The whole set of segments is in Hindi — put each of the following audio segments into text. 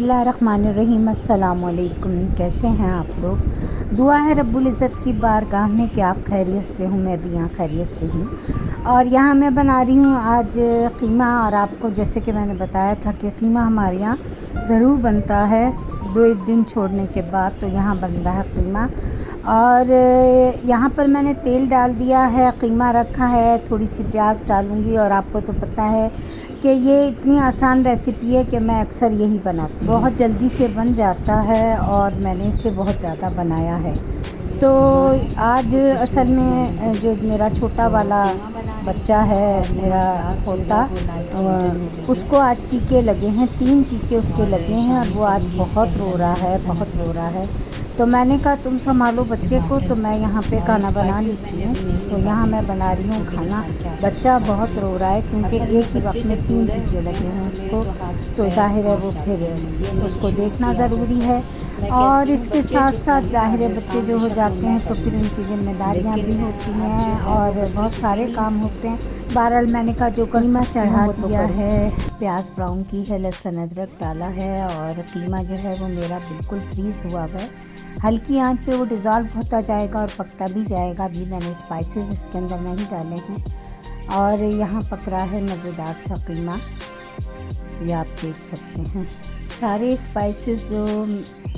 बिस्मिल्लाहिर्रहमानिर्रहीम। अस्सलामुअलैकुम। कैसे हैं आप लोग? दुआ है रब्बुल इज़्ज़त की बारगाह में कि आप खैरियत से हो, मैं भी यहाँ खैरियत से हूँ। और यहाँ मैं बना रही हूँ आज कीमा। और आपको जैसे कि मैंने बताया था कि कीमा हमारे यहाँ ज़रूर बनता है 2-1 दिन छोड़ने के बाद। तो यहाँ बन रहा है कीमा। और यहाँ पर मैंने तेल डाल दिया है, कीमा रखा है, थोड़ी सी प्याज डालूँगी। और आपको तो पता है कि ये इतनी आसान रेसिपी है कि मैं अक्सर यही बनाती हूँ, बहुत जल्दी से बन जाता है और मैंने इसे बहुत ज़्यादा बनाया है। तो आज असल में जो मेरा छोटा वाला बच्चा है, मेरा पोता, उसको आज टीके लगे हैं, 3 टीके उसके लगे हैं और वो आज बहुत रो रहा है, बहुत रो रहा है। तो मैंने कहा तुम संभालो बच्चे को, तो मैं यहाँ पे खाना बना लेती हूँ। तो यहाँ मैं बना रही हूँ खाना। बच्चा बहुत रो रहा है क्योंकि एक ही वक्त में 3 टीके लगे हैं उसको, तो जाहिर है वो फिर उसको देखना ज़रूरी है। और इसके साथ साथ जाहिर है बच्चे जो हो जाते हैं तो फिर उनकी जिम्मेदारियाँ भी होती हैं और बहुत सारे काम होते हैं। बहरहाल मैंने कहा जो कीमा चढ़ा दिया है, प्याज ब्राउन की है, लहसुन अदरक डाला है और कीमा जो है वो मेरा बिल्कुल फ्रीज़ हुआ है। हल्की आंच पे वो डिज़ोल्व होता जाएगा और पकता भी जाएगा। अभी मैंने स्पाइसेस इसके अंदर नहीं डाले हैं और यहाँ पक रहा है मज़ेदार सा कीमा, ये आप देख सकते हैं। सारे स्पाइसेस जो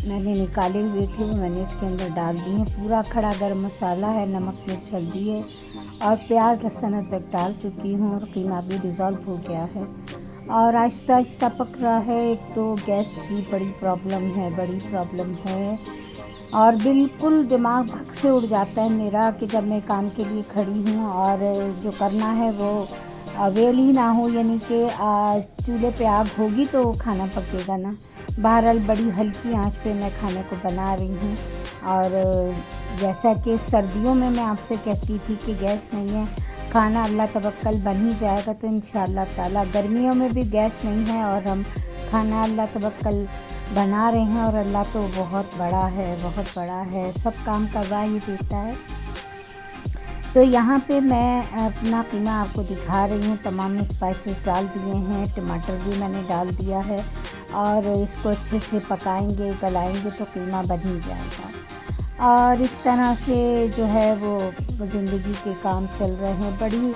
मैंने निकाले हुए थे वो मैंने इसके अंदर डाल दिए हैं। पूरा खड़ा गरम मसाला है, नमक मिर्च हल्दी है और प्याज लहसुन अदरक डाल चुकी हूँ और कीमा भी डिज़ोल्व हो गया है और आहिस्ता आहिस्ता पक रहा है। एक तो गैस की बड़ी प्रॉब्लम है और बिल्कुल दिमाग भग से उड़ जाता है मेरा कि जब मैं काम के लिए खड़ी हूँ और जो करना है वो अवेल ही ना हो, यानी कि चूल्हे पे आग होगी तो खाना पकेगा ना। बहरहाल बड़ी हल्की आंच पे मैं खाने को बना रही हूँ। और जैसा कि सर्दियों में मैं आपसे कहती थी कि गैस नहीं है, खाना अल्लाह तवक्कल बन ही जाएगा, तो इंशाअल्लाह ताला गर्मियों में भी गैस नहीं है और हम खाना अल्लाह तवक्कल बना रहे हैं। और अल्लाह तो बहुत बड़ा है, सब काम करवा ही देता है। तो यहाँ पे मैं अपना कीमा आपको दिखा रही हूँ। तमाम स्पाइसेस डाल दिए हैं, टमाटर भी मैंने डाल दिया है और इसको अच्छे से पकाएंगे, गलाएंगे तो कीमा बन ही जाएगा। और इस तरह से जो है वो ज़िंदगी के काम चल रहे हैं। बड़ी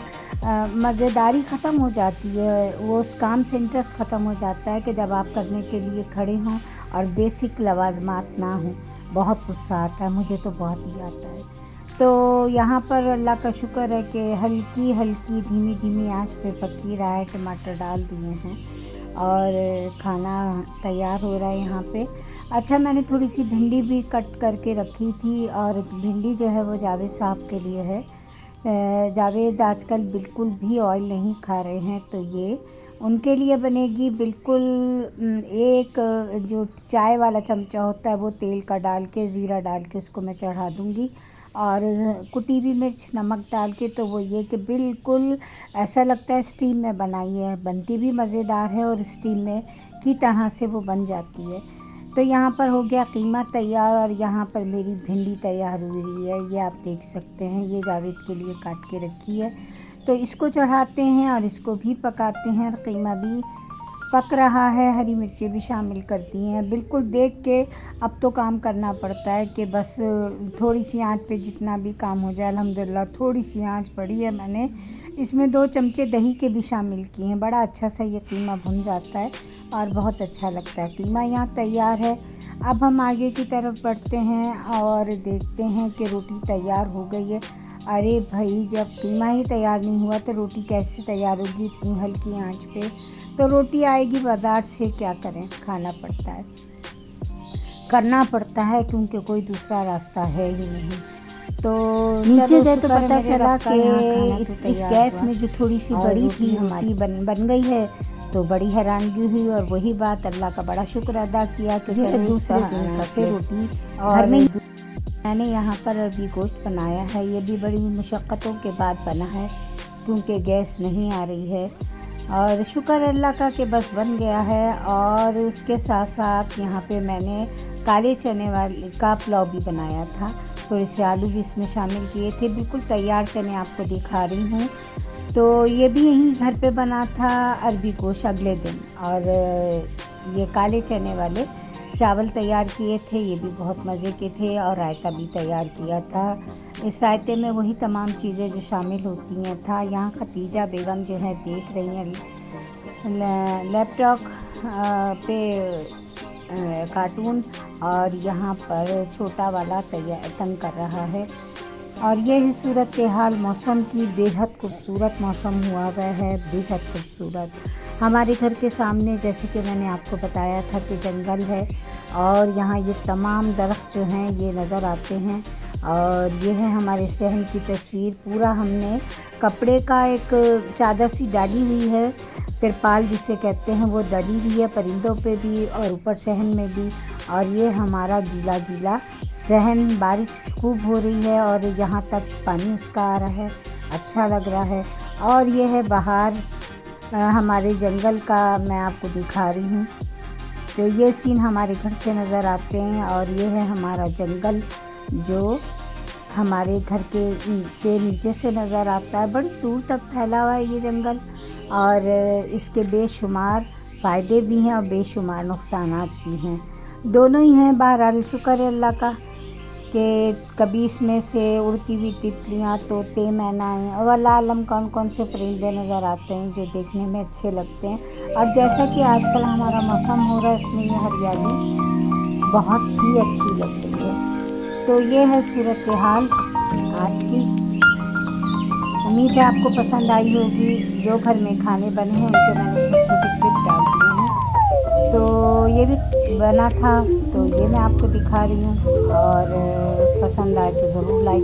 मज़ेदारी ख़त्म हो जाती है, वो उस काम से इंटरेस्ट ख़त्म हो जाता है कि जब आप करने के लिए खड़े हों और बेसिक लवाज़मात ना हों। बहुत गुस्सा आता है, मुझे तो बहुत ही आता है। तो यहाँ पर अल्लाह का शुक्र है कि हल्की हल्की धीमी धीमी आंच पे पक ही रहा है। टमाटर डाल दिए हैं और खाना तैयार हो रहा है यहाँ पे। अच्छा, मैंने थोड़ी सी भिंडी भी कट करके रखी थी और भिंडी जो है वो जावेद साहब के लिए है। जावेद आजकल बिल्कुल भी ऑयल नहीं खा रहे हैं, तो ये उनके लिए बनेगी। बिल्कुल एक जो चाय वाला चमचा होता है वो तेल का डाल के, ज़ीरा डाल के उसको मैं चढ़ा दूँगी और कुटी हुई मिर्च नमक डाल के, तो वो ये कि बिल्कुल ऐसा लगता है स्टीम में बनाई है। बनती भी मज़ेदार है और स्टीम में की तरह से वो बन जाती है। तो यहाँ पर हो गया कीमा तैयार और यहाँ पर मेरी भिंडी तैयार हुई रही है, ये आप देख सकते हैं। ये जावेद के लिए काट के रखी है, तो इसको चढ़ाते हैं और इसको भी पकाते हैं और कीमा भी पक रहा है। हरी मिर्चें भी शामिल करती हैं। बिल्कुल देख के अब तो काम करना पड़ता है कि बस थोड़ी सी आंच पे जितना भी काम हो जाए। अल्हम्दुलिल्लाह थोड़ी सी आंच पड़ी है, मैंने इसमें 2 चमचे दही के भी शामिल किए हैं। बड़ा अच्छा सा ये कीमा भुन जाता है और बहुत अच्छा लगता है। कीमा यहाँ तैयार है। अब हम आगे की तरफ बढ़ते हैं और देखते हैं कि रोटी तैयार हो गई है। अरे भाई, जब कीमा ही तैयार नहीं हुआ तो रोटी कैसे तैयार होगी इतनी हल्की आंच पे? तो रोटी आएगी बाज़ार से, क्या करें, खाना पड़ता है, करना पड़ता है क्योंकि कोई दूसरा रास्ता है ही नहीं। तो नीचे गए तो पता चला कि इस गैस में जो थोड़ी सी बड़ी थी हमारी बन गई है। तो बड़ी हैरानगी हुई और वही बात, अल्लाह का बड़ा शुक्र अदा किया कि दूसरे दिन से रोटी घर में। मैंने यहाँ पर अरबी गोश्त बनाया है, ये भी बड़ी मुशक्क़तों के बाद बना है क्योंकि गैस नहीं आ रही है और शुक्र अल्लाह का कि बस बन गया है। और उसके साथ साथ यहाँ पे मैंने काले चने वाले का पुलाव भी बनाया था, थोड़े से आलू भी इसमें शामिल किए थे। बिल्कुल तैयार चने आपको दिखा रही हूँ। तो ये भी यहीं घर पे बना था, अरबी गोश्त अगले दिन। और ये काले चने वाले चावल तैयार किए थे, ये भी बहुत मज़े के थे, और रायता भी तैयार किया था। इस रायते में वही तमाम चीज़ें जो शामिल होती हैं था। यहाँ खतीजा बेगम जो है देख रही हैं लैपटॉप पे कार्टून, और यहाँ पर छोटा वाला तंग कर रहा है। और ये ही सूरत हाल मौसम की, बेहद खूबसूरत मौसम हुआ हुआ है, बेहद खूबसूरत। हमारे घर के सामने जैसे कि मैंने आपको बताया था कि जंगल है, और यहाँ ये तमाम दरख्त जो हैं ये नज़र आते हैं। और ये है हमारे सहन की तस्वीर। पूरा हमने कपड़े का एक चादर सी डाली हुई है, तिरपाल जिसे कहते हैं, वो डली हुई है परिंदों पे भी और ऊपर सहन में भी। और ये हमारा गीला गीला सहन, बारिश खूब हो रही है और यहाँ तक पानी उसका आ रहा है, अच्छा लग रहा है। और ये है बाहर हमारे जंगल का, मैं आपको दिखा रही हूँ। तो ये सीन हमारे घर से नज़र आते हैं, और ये है हमारा जंगल जो हमारे घर के नीचे से नज़र आता है। बड़ी दूर तक फैला हुआ है ये जंगल, और इसके बेशुमार फ़ायदे भी हैं और बेशुमार नुकसानात भी हैं, दोनों ही हैं। बहरहाल शुक्र है अल्लाह का कि कभी इसमें से उड़ती हुई तितलियाँ, तोते, मैनाएँ और अल्लाह आलम कौन कौन से परिंदे नज़र आते हैं जो देखने में अच्छे लगते हैं। और जैसा कि आजकल हमारा मौसम हो रहा है, इसमें ये हरियाली बहुत ही अच्छी लग रही है। तो ये है सूरत हाल आज की। उम्मीद है आपको पसंद आई होगी। जो घर में खाने बने हैं उनके मैंने छोटे छोटे क्लिप डाल दिए हैं। तो ये भी बना था, तो ये मैं आपको दिखा रही हूँ, और पसंद आए तो ज़रूर लाइक